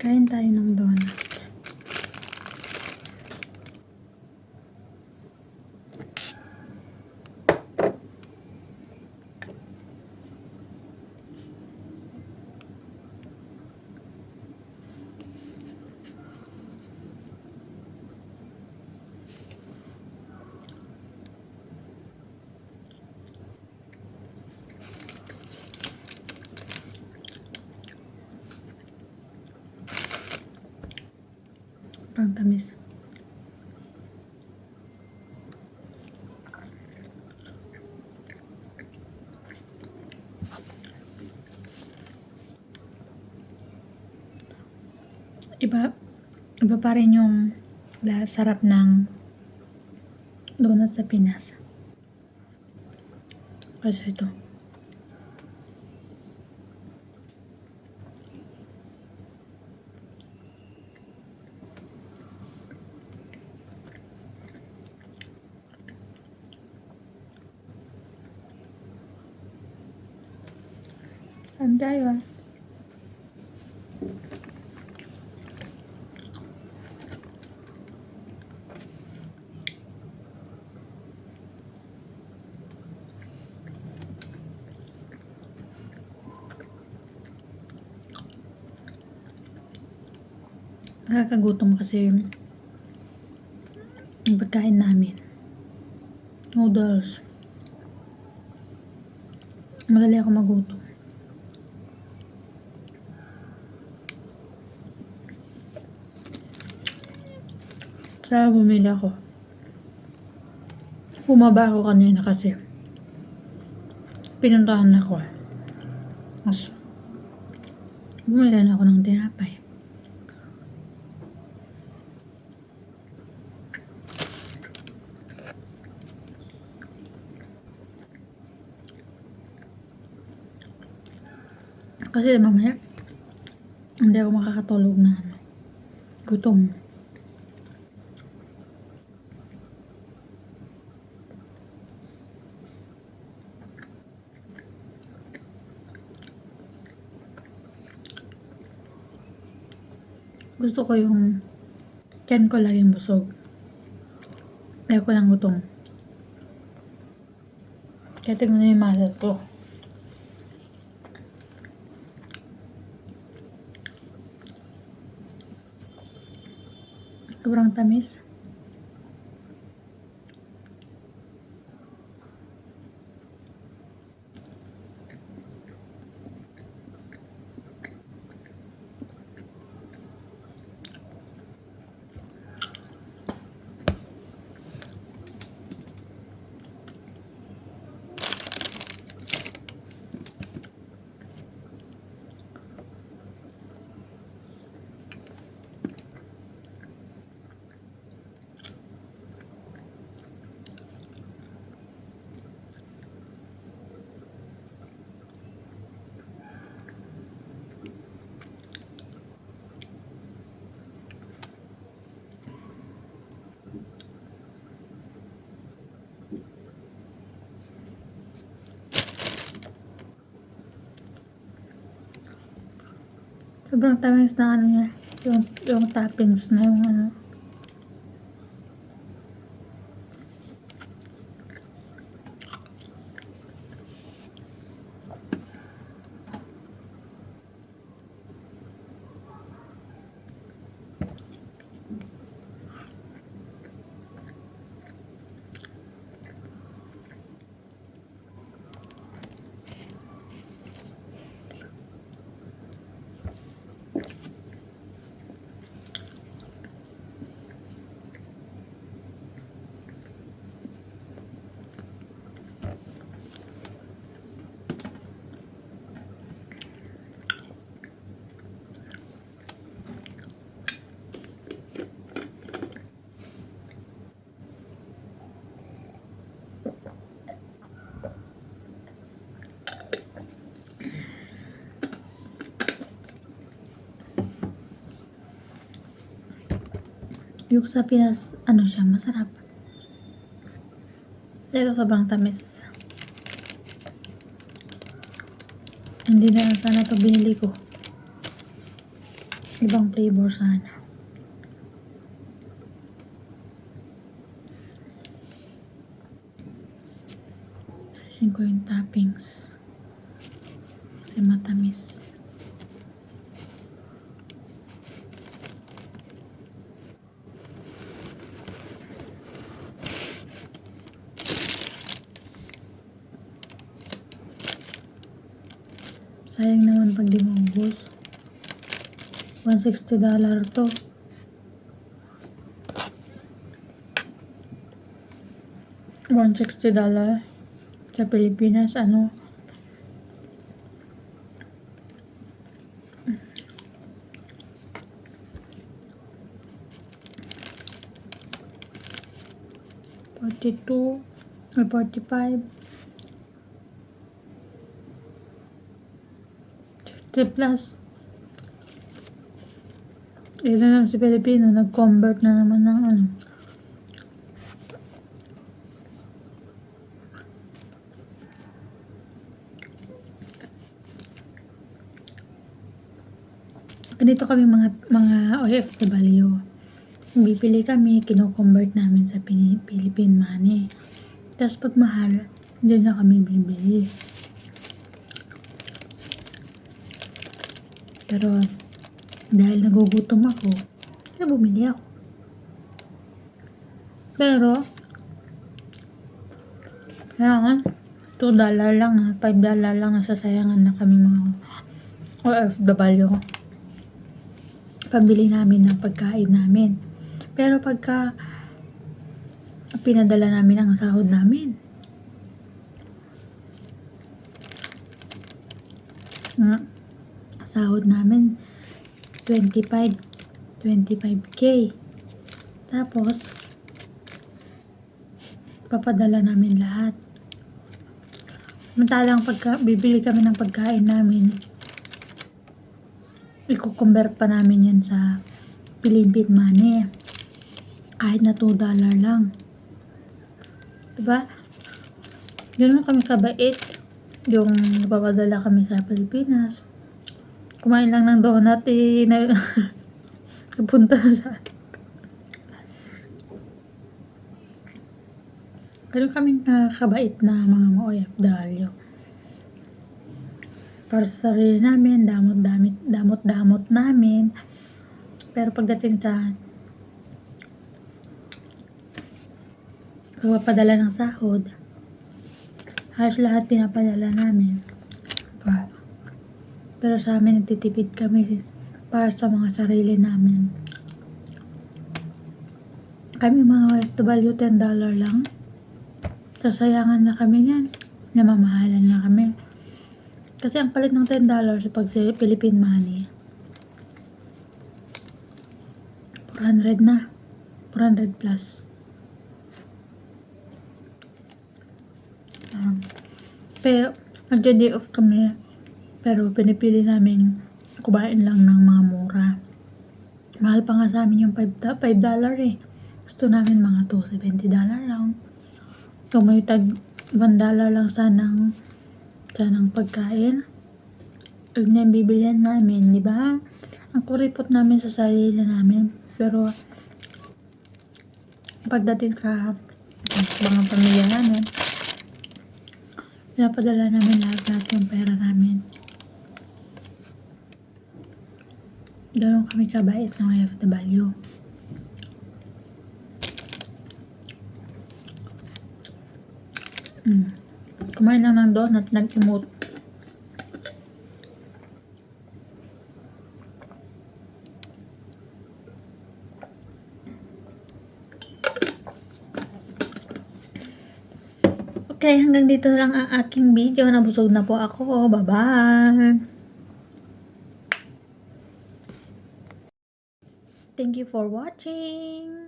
Kain tayo ng donut. Parang tamis. Iba pa rin yung sarap ng donut sa Pinas. Kasi ito. Saan tayo? Nakakagutom kasi yung pagkain namin. Noodles. Madali ako magutom. Kaya bumili ako. Bumaba ako kanina kasi pinuntahan ako. Mas bumili na ako ng tinapay. Kasi mamaya hindi ako makakatulog na gutom. Gusto ko yung tiyan ko laging busog. Ayoko lang gutom. Kaya tignan na yung muscle ko. Sobrang tamis. Sobrang tamis na niya. Yung toppings na yung yung sa Pinas, siya, masarap. Ito sobrang tamis. Hindi na sana ito binili ko. Ibang flavor sana. Asin ko yung toppings. Kasi matamis. Sayang naman pag di maubos. $160 to. $160 sa Pilipinas, ano? $42 or $45. $60+. Ito na si Pilipino, nag-convert na naman ng ano. Ganito kami mga OFW. Bibili kami, kino-convert namin sa Philippine money. Tapos pag mahal, hindi na kami bibili. Pero dahil nagugutom ako, kaya bumili ako. Pero kaya $2 lang, $5 lang nasasayangan na kami mga OFW. Pambili namin ng pagkain namin. Pero pagka pinadala namin ang sahod namin, sahod namin 25K. Tapos papadala namin lahat. Samantalang pagka bibili kami ng pagkain namin, i-convert pa namin yan sa Philippine money. Kahit na $2 lang. Diba? Ganoon kami kabait. Yung papadala kami sa Pilipinas. Kumain lang ng donut, napunta na sa ganoon kami kabait na mga OFW. Para sa sarili namin, damot namin. Pero pagdating sa pagpapadala ng sahod, halos lahat pinapadala namin. Pero sa amin, nagtitipid kami para sa mga sarili namin. Kami mga OFW, $10 lang. Sasayangan na kami niyan. Namamahalan na kami. Kasi ang palit ng $10 sa Philippine money, 400 na. 400 plus. Pero nagde-day off kami. Pero pinipili namin kumain lang ng mga mura. Mahal pa nga sa amin yung $5 eh. Gusto namin mga $270 lang. So may tag $1 lang sanang pagkain. Huwag na yung bibilihan namin, di ba? Ang kuripot namin sa sarili namin. Pero pagdating sa mga pamilya namin, pinapadala namin lahat yung pera namin. Ganoon kami kabait ng OFW. Kumain lang ng donut, nag-emote. Okay, hanggang dito lang ang aking video. Nabusog na po ako. Bye-bye! Thank you for watching!